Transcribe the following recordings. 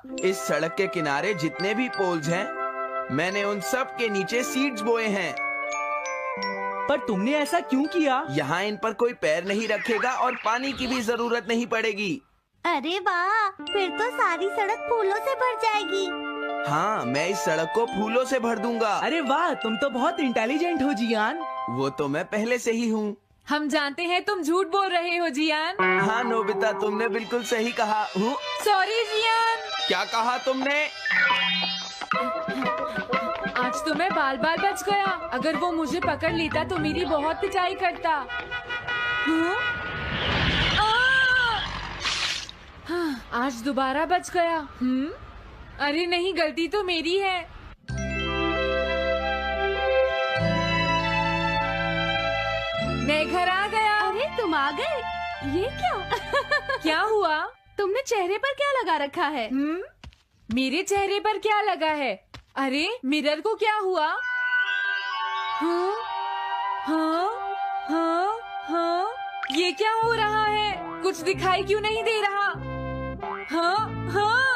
इस सड़क के किनारे जितने भी पोल्स हैं, मैंने उन सब के नीचे सीड्स बोए हैं। पर तुमने ऐसा क्यों किया? यहाँ इन पर कोई पैर नहीं रखेगा और पानी की भी जरूरत नहीं पड़ेगी। अरे वाह, फिर तो सारी सड़क फूलों से भर जाएगी। हाँ, मैं इस सड़क को फूलों से भर दूंगा। अरे वाह, तुम तो बहुत इंटेलिजेंट हो जियान। वो तो मैं पहले से ही हूँ। हम जानते हैं तुम झूठ बोल रहे हो जियान। हाँ नोबिता, तुमने बिल्कुल सही कहा। Sorry Gian. क्या कहा तुमने? आज तो मैं बाल बाल बच गया। अगर वो मुझे पकड़ लेता तो मेरी बहुत पिटाई करता। हाँ, आज दोबारा बच गया। अरे नहीं, गलती तो मेरी है। मैं घर आ गया। अरे तुम आ गए? ये क्या? क्या हुआ? तुमने चेहरे पर क्या लगा रखा है? मेरे चेहरे पर क्या लगा है? अरे मिरर को क्या हुआ? हाँ, हाँ, हाँ, हाँ, ये क्या हो रहा है? कुछ दिखाई क्यों नहीं दे रहा? हाँ, हाँ।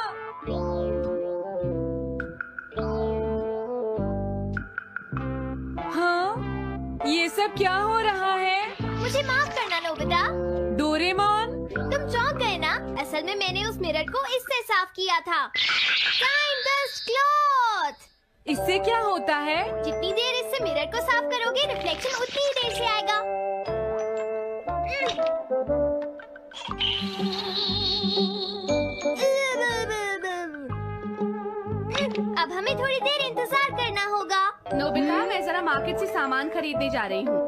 हाँ, ये सब क्या हो रहा है? मुझे माफ करना नोबिता। डोरेमोन, तुम चौंक गए ना? असल में मैंने उस मिरर को इससे साफ किया था। Shine dust cloth। इससे क्या होता है? जितनी देर इससे मिरर को साफ करोगे, रिफ्लेक्शन उतनी ही देर से आएगा। अब हमें थोड़ी देर इंतजार करना होगा। नोबिता, मैं जरा मार्केट से सामान खरीदने जा रही हूँ।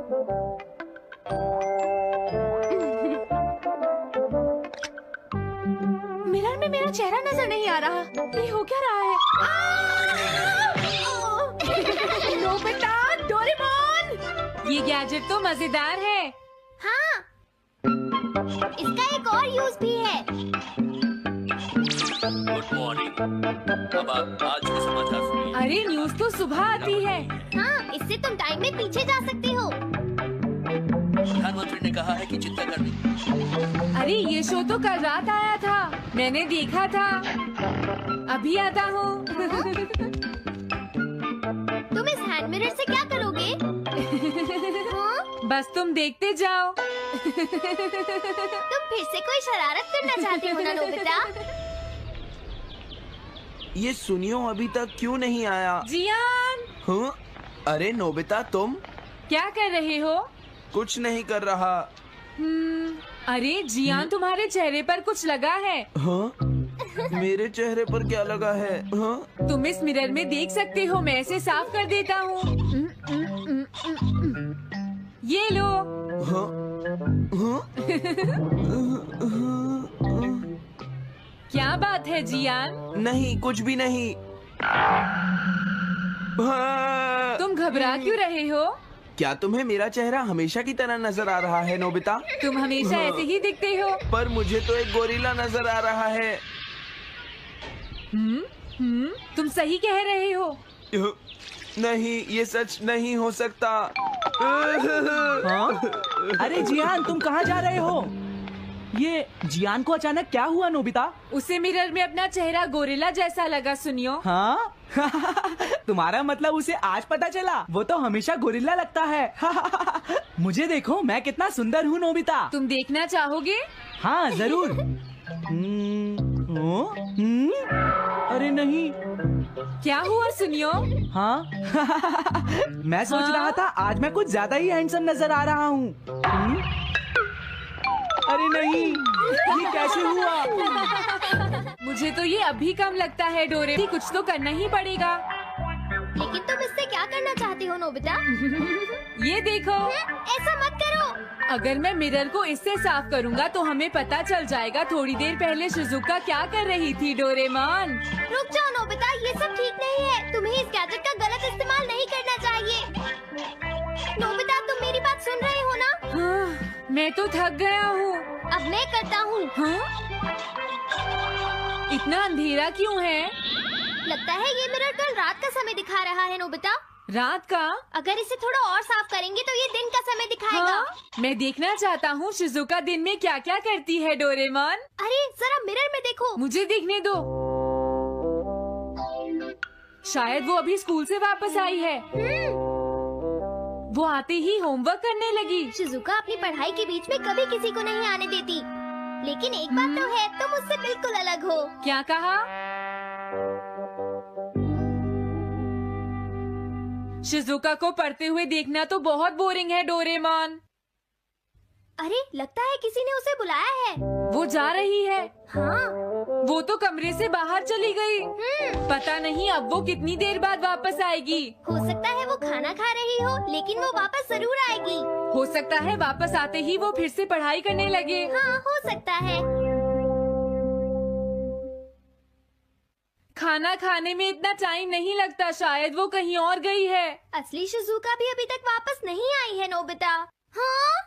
मिरर में मेरा चेहरा नजर नहीं आ रहा। ये हो क्या रहा है? नोबिता, डोरेमोन, ये गैजेट तो मजेदार है। हाँ, इसका एक और यूज भी है। Good morning. अब आप आज के समाचार सुनिए। अरे न्यूज तो सुबह आती है। हाँ, इससे तुम टाइम में पीछे जा सकते हो। प्रधानमंत्री ने कहा है कि चिंता करनी। अरे ये शो तो कल रात आया था, मैंने देखा था। अभी आता हूँ। तुम इस हैंड मिरर से क्या करोगे? हाँ? बस तुम देखते जाओ। तुम फिर से कोई शरारत करना चाहते हो ना नोबिता? ये सुनियो अभी तक क्यों नहीं आया? जियान, हाँ? अरे नोबिता, तुम क्या कर रहे हो? कुछ नहीं कर रहा। अरे जियान, तुम्हारे चेहरे पर कुछ लगा है। हाँ? मेरे चेहरे पर क्या लगा है? हाँ? तुम इस मिरर में देख सकते हो। मैं इसे साफ कर देता हूँ। ये लो। हाँ? हाँ? क्या बात है जियान? नहीं, कुछ भी नहीं। हाँ। तुम घबरा क्यों रहे हो? क्या तुम्हें मेरा चेहरा हमेशा की तरह नजर आ रहा है नोबिता? तुम हमेशा ऐसे ही दिखते हो। पर मुझे तो एक गोरिल्ला नजर आ रहा है। तुम सही कह रहे हो। नहीं, ये सच नहीं हो सकता। हाँ? अरे जियान, तुम कहाँ जा रहे हो? ये जियान को अचानक क्या हुआ नोबिता? उसे मिरर में अपना चेहरा गोरिल्ला जैसा लगा। सुनियो। हाँ? तुम्हारा मतलब उसे आज पता चला? वो तो हमेशा गोरिल्ला लगता है। मुझे देखो, मैं कितना सुंदर हूँ नोबिता। तुम देखना चाहोगे? हाँ जरूर। अरे नहीं। क्या हुआ सुनियो? हाँ? मैं सोच रहा था आज मैं कुछ ज्यादा ही हैंडसम नजर आ रहा हूँ। अरे नहीं, ये कैसे हुआ? मुझे तो ये अभी कम लगता है। डोरे, कुछ तो करना ही पड़ेगा। लेकिन तुम इससे क्या करना चाहते हो नोबिता? ये देखो। ऐसा मत करो। अगर मैं मिरर को इससे साफ करूंगा तो हमें पता चल जाएगा थोड़ी देर पहले शिजुका क्या कर रही थी। डोरेमोन, रुक जाओ नोबिता, ये सब ठीक नहीं है। तुम्हें इस गैजेट का गलत इस्तेमाल नहीं करना चाहिए। नोबिता, तुम मेरी बात सुन रहे हो ना? हाँ, मैं तो थक गया हूँ। अब मैं करता हूँ। हाँ? इतना अंधेरा क्यों है? लगता है ये मिरर कल रात का समय दिखा रहा है नोबिता। रात का? अगर इसे थोड़ा और साफ करेंगे तो ये दिन का समय दिखाएगा। हाँ? मैं देखना चाहता हूँ शिजुका दिन में क्या क्या करती है। डोरेमोन, अरे जरा मिरर में देखो। मुझे देखने दो। शायद वो अभी स्कूल से वापस आई है। वो आते ही होमवर्क करने लगी। शिजुका अपनी पढ़ाई के बीच में कभी किसी को नहीं आने देती, लेकिन एक बात तो है, तुम उससे बिल्कुल अलग हो। क्या कहा? शिजुका को पढ़ते हुए देखना तो बहुत बोरिंग है डोरेमोन। अरे लगता है किसी ने उसे बुलाया है। वो जा रही है। हाँ। वो तो कमरे से बाहर चली गई। पता नहीं अब वो कितनी देर बाद वापस आएगी। हो सकता है वो खाना खा रही हो, लेकिन वो वापस जरूर आएगी। हो सकता है वापस आते ही वो फिर से पढ़ाई करने लगे। हाँ, हो सकता है। खाना खाने में इतना टाइम नहीं लगता, शायद वो कहीं और गई है। असली शिजुका भी अभी तक वापस नहीं आई है नोबिता। हाँ?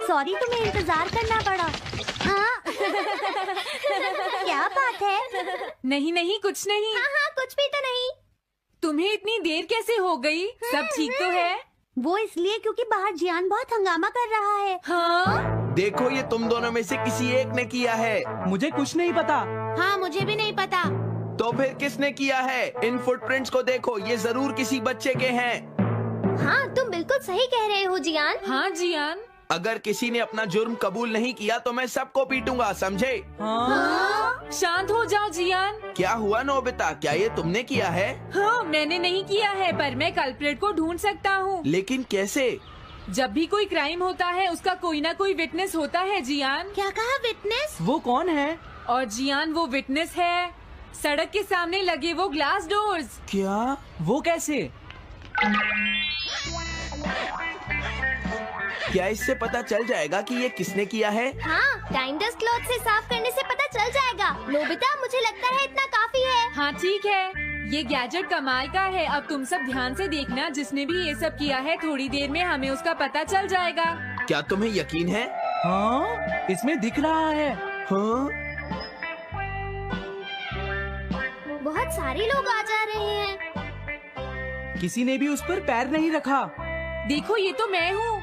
सॉरी, तुम्हें इंतजार करना पड़ा। हाँ? क्या बात है? नहीं नहीं, कुछ नहीं। हाँ हाँ, कुछ भी तो नहीं। तुम्हें इतनी देर कैसे हो गई? सब ठीक तो है? वो इसलिए क्योंकि बाहर जियान बहुत हंगामा कर रहा है। हाँ? देखो ये तुम दोनों में से किसी एक ने किया है। मुझे कुछ नहीं पता। हाँ, मुझे भी नहीं पता। तो फिर किसने किया है? इन फुटप्रिंट्स को देखो, ये जरूर किसी बच्चे के हैं। हाँ, तुम बिल्कुल सही कह रहे हो जियान। हाँ जियान। अगर किसी ने अपना जुर्म कबूल नहीं किया तो मैं सबको पीटूंगा, समझे? हाँ? शांत हो जाओ जियान। क्या हुआ नोबिता, क्या ये तुमने किया है? हाँ, मैंने नहीं किया है, पर मैं कल्प्रेट को ढूंढ सकता हूँ। लेकिन कैसे? जब भी कोई क्राइम होता है उसका कोई ना कोई विटनेस होता है जियान। क्या कहा, विटनेस? वो कौन है? और जियान वो विटनेस है। सड़क के सामने लगे वो ग्लास डोर्स। क्या? वो कैसे? क्या इससे पता चल जाएगा कि ये किसने किया है? हाँ, टाइम डस्ट क्लॉथ से साफ करने से पता चल जाएगा। नोबिता, मुझे लगता है इतना काफी है। हाँ ठीक है, ये गैजेट कमाल का है। अब तुम सब ध्यान से देखना, जिसने भी ये सब किया है थोड़ी देर में हमें उसका पता चल जाएगा। क्या तुम्हें यकीन है? हाँ, इसमें दिख रहा है। हाँ? बहुत सारे लोग आ जा रहे हैं। किसी ने भी उस पर पैर नहीं रखा। देखो ये तो मैं हूँ।